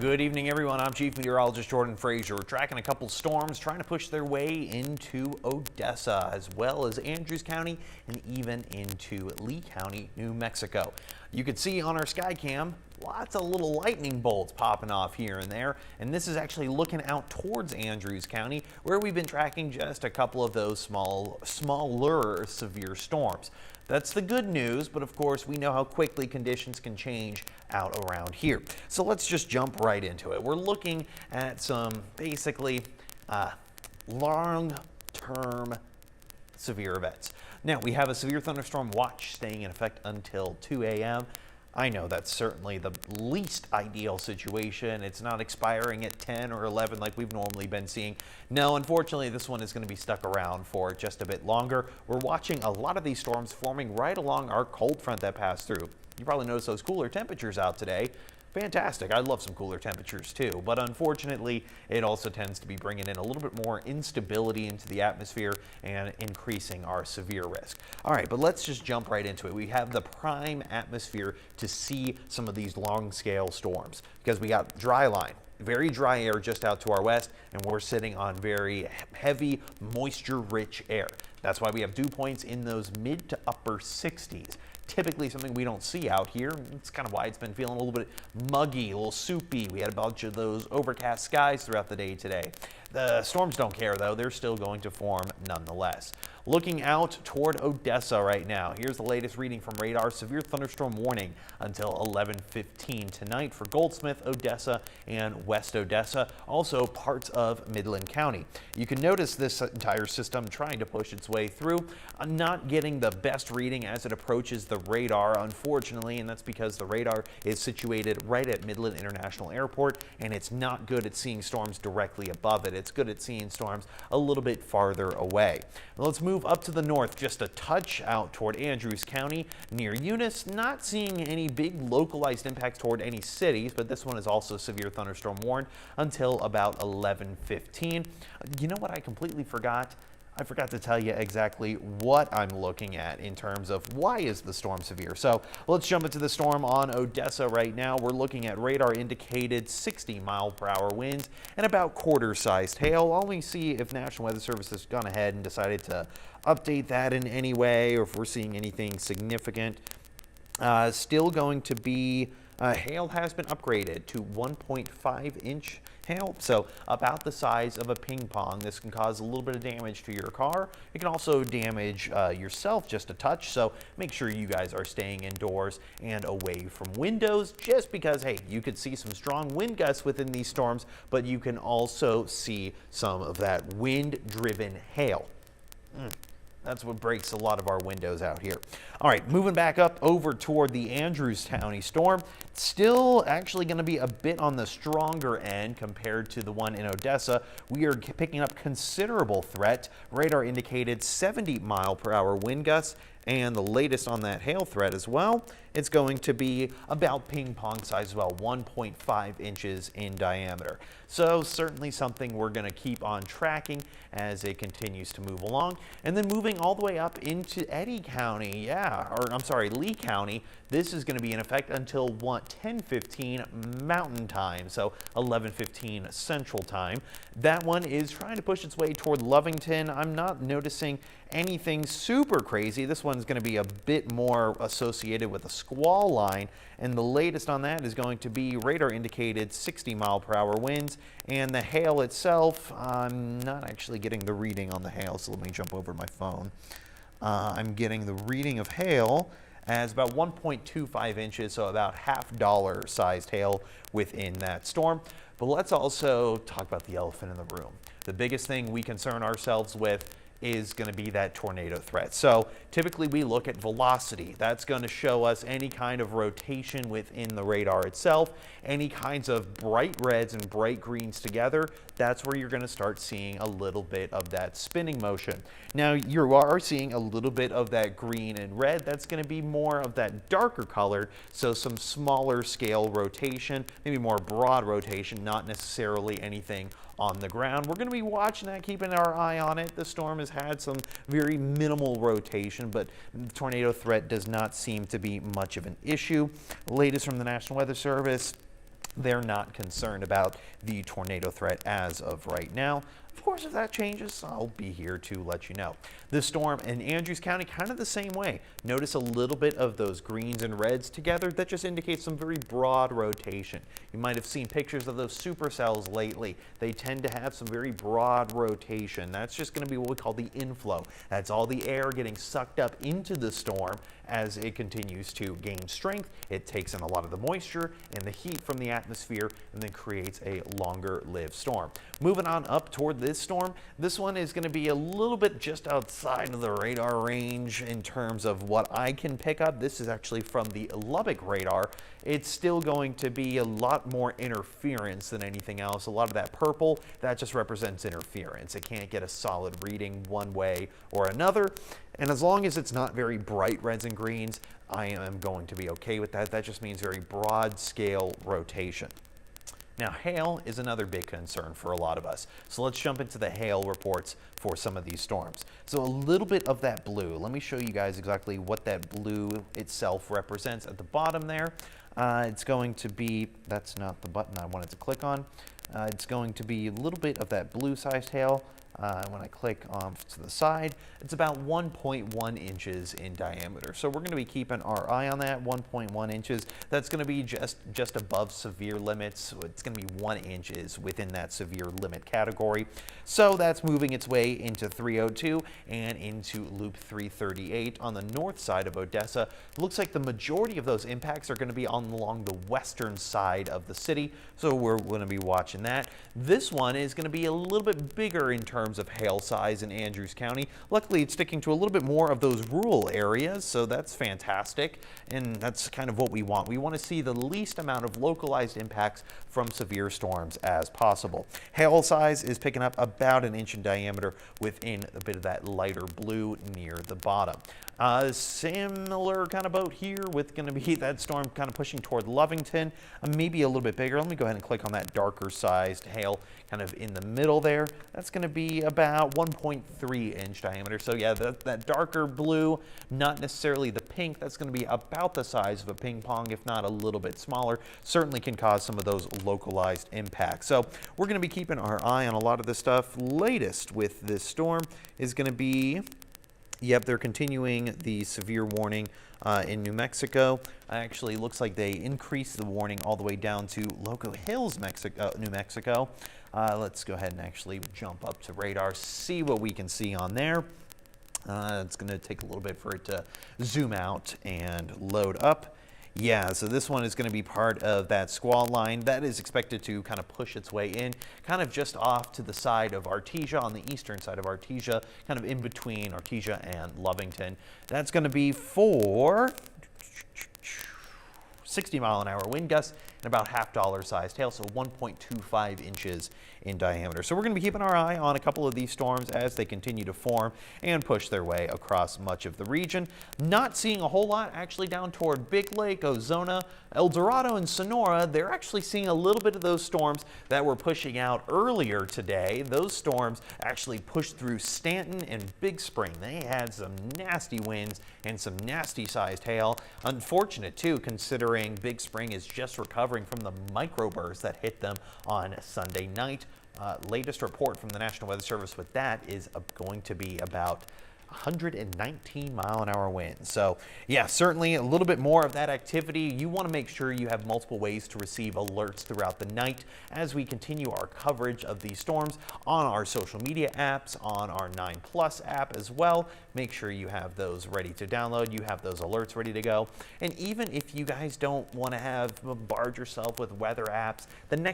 Good evening, everyone. I'm Chief Meteorologist Jordan Frazier. We're tracking a couple storms trying to push their way into Odessa, as well as Andrews County and even into Lee County, New Mexico. You can see on our Skycam lots of little lightning bolts popping off here and there, and this is actually looking out towards Andrews County, where we've been tracking just a couple of those smaller severe storms. That's the good news, but of course we know how quickly conditions can change out around here. So let's just jump right into it. We're looking at some basically long-term severe events. Now, we have a severe thunderstorm watch staying in effect until 2 a.m. I know that's certainly the least ideal situation. It's not expiring at 10 or 11 like we've normally been seeing. No, unfortunately, this one is going to be stuck around for just a bit longer. We're watching a lot of these storms forming right along our cold front that passed through. You probably noticed those cooler temperatures out today. Fantastic. I love some cooler temperatures too, but unfortunately, it also tends to be bringing in a little bit more instability into the atmosphere and increasing our severe risk. All right, but let's just jump right into it. We have the prime atmosphere to see some of these long scale storms because we got dry line. Very dry air just out to our west, and we're sitting on very heavy, moisture-rich air. That's why we have dew points in those mid to upper 60s. Typically something we don't see out here. It's kind of why it's been feeling a little bit muggy, a little soupy. We had a bunch of those overcast skies throughout the day today. The storms don't care though, they're still going to form nonetheless. Looking out toward Odessa right now, here's the latest reading from radar. Severe thunderstorm warning until 11:15 tonight for Goldsmith, Odessa, and West Odessa, also parts of Midland County. You can notice this entire system trying to push its way through, not getting the best reading as it approaches the radar, unfortunately, and that's because the radar is situated right at Midland International Airport, and it's not good at seeing storms directly above it. It's good at seeing storms a little bit farther away. Now let's move up to the north just a touch out toward Andrews County near Eunice. Not seeing any big localized impacts toward any cities, but this one is also severe thunderstorm warned until about 11:15. You know what I completely forgot? I forgot to tell you exactly what I'm looking at in terms of why is the storm severe. So let's jump into the storm on Odessa right now. We're looking at radar indicated 60-mile-per-hour winds and about quarter-sized hail. Only see if National Weather Service has gone ahead and decided to update that in any way or if we're seeing anything significant. Still going to be hail has been upgraded to 1.5-inch hail, so about the size of a ping pong. This can cause a little bit of damage to your car. It can also damage yourself just a touch, so make sure you guys are staying indoors and away from windows, just because, hey, you could see some strong wind gusts within these storms, but you can also see some of that wind-driven hail. That's what breaks a lot of our windows out here. All right, moving back up over toward the Andrews County storm. Still actually going to be a bit on the stronger end compared to the one in Odessa. We are picking up considerable threat. Radar indicated 70-mile-per-hour wind gusts. And the latest on that hail threat as well, it's going to be about ping pong size as well, 1.5 inches in diameter. So certainly something we're going to keep on tracking as it continues to move along. And then moving all the way up into Eddy County, Lee County, this is going to be in effect until 10:15 Mountain Time, so 11:15 Central Time. That one is trying to push its way toward Lovington. I'm not noticing anything super crazy. This one's going to be a bit more associated with a squall line, and the latest on that is going to be radar indicated 60-mile-per-hour winds, and the hail itself, I'm not actually getting the reading on the hail, so let me jump over to my phone. I'm getting the reading of hail as about 1.25 inches, so about $half sized hail within that storm. But let's also talk about the elephant in the room. The biggest thing we concern ourselves with is going to be that tornado threat. So typically we look at velocity. That's going to show us any kind of rotation within the radar itself, any kinds of bright reds and bright greens together. That's where you're going to start seeing a little bit of that spinning motion. Now you are seeing a little bit of that green and red. That's going to be more of that darker color, so some smaller scale rotation, maybe more broad rotation, not necessarily anything on the ground. We're going to be watching that, keeping our eye on it. The storm has had some very minimal rotation, but the tornado threat does not seem to be much of an issue. Latest from the National Weather Service, They're not concerned about the tornado threat as of right now. Of course, if that changes, I'll be here to let you know. This storm in Andrews County, kind of the same way. Notice a little bit of those greens and reds together. That just indicates some very broad rotation. You might have seen pictures of those supercells lately. They tend to have some very broad rotation. That's just going to be what we call the inflow. That's all the air getting sucked up into the storm as it continues to gain strength. It takes in a lot of the moisture and the heat from the atmosphere and then creates a longer lived storm. Moving on up toward this storm, this one is going to be a little bit just outside of the radar range in terms of what I can pick up. This is actually from the Lubbock radar. It's still going to be a lot more interference than anything else. A lot of that purple, that just represents interference. It can't get a solid reading one way or another. And as long as it's not very bright reds and greens, I am going to be okay with that. That just means very broad scale rotation. Now, hail is another big concern for a lot of us. So let's jump into the hail reports for some of these storms. So a little bit of that blue. Let me show you guys exactly what that blue itself represents at the bottom there. It's going to be, that's not the button I wanted to click on. It's going to be a little bit of that blue-sized hail. When I click off to the side, it's about 1.1 inches in diameter. So we're going to be keeping our eye on that. 1.1 inches. That's going to be just above severe limits. So it's going to be 1 inch is within that severe limit category. So that's moving its way into 302 and into loop 338 on the north side of Odessa. It looks like the majority of those impacts are going to be along the western side of the city. So we're going to be watching that. This one is going to be a little bit bigger in terms of hail size in Andrews County. Luckily, it's sticking to a little bit more of those rural areas, so that's fantastic, and that's kind of what we want. We want to see the least amount of localized impacts from severe storms as possible. Hail size is picking up about 1 inch in diameter within a bit of that lighter blue near the bottom. Similar kind of boat here with going to be that storm kind of pushing toward Lovington, maybe a little bit bigger. Let me go ahead and click on that darker sized hail kind of in the middle there. That's going to be about 1.3 inch diameter. So yeah, that darker blue, not necessarily the pink. That's going to be about the size of a ping pong, if not a little bit smaller. Certainly can cause some of those localized impacts. So we're going to be keeping our eye on a lot of this stuff. Latest with this storm is going to be, yep, they're continuing the severe warning in New Mexico. Actually, looks like they increased the warning all the way down to Loco Hills, New Mexico. Let's go ahead and actually jump up to radar, see what we can see on there. It's going to take a little bit for it to zoom out and load up. Yeah, so this one is going to be part of that squall line that is expected to kind of push its way in, kind of just off to the side of Artesia, on the eastern side of Artesia, kind of in between Artesia and Lovington. That's going to be for 60-mile-an-hour wind gusts and about $half sized hail, so 1.25 inches in diameter. So we're going to be keeping our eye on a couple of these storms as they continue to form and push their way across much of the region. Not seeing a whole lot actually down toward Big Lake, Ozona, El Dorado, and Sonora. They're actually seeing a little bit of those storms that were pushing out earlier today. Those storms actually pushed through Stanton and Big Spring. They had some nasty winds and some nasty sized hail. Unfortunate too, considering Big Spring is just recovering from the microburst that hit them on Sunday night. Latest report from the National Weather Service with that is going to be about 119-mile-an-hour winds. So yeah, certainly a little bit more of that activity. You want to make sure you have multiple ways to receive alerts throughout the night as we continue our coverage of these storms on our social media apps, on our 9+ app as well. Make sure you have those ready to download. You have those alerts ready to go. And even if you guys don't want to have bombard yourself with weather apps, the next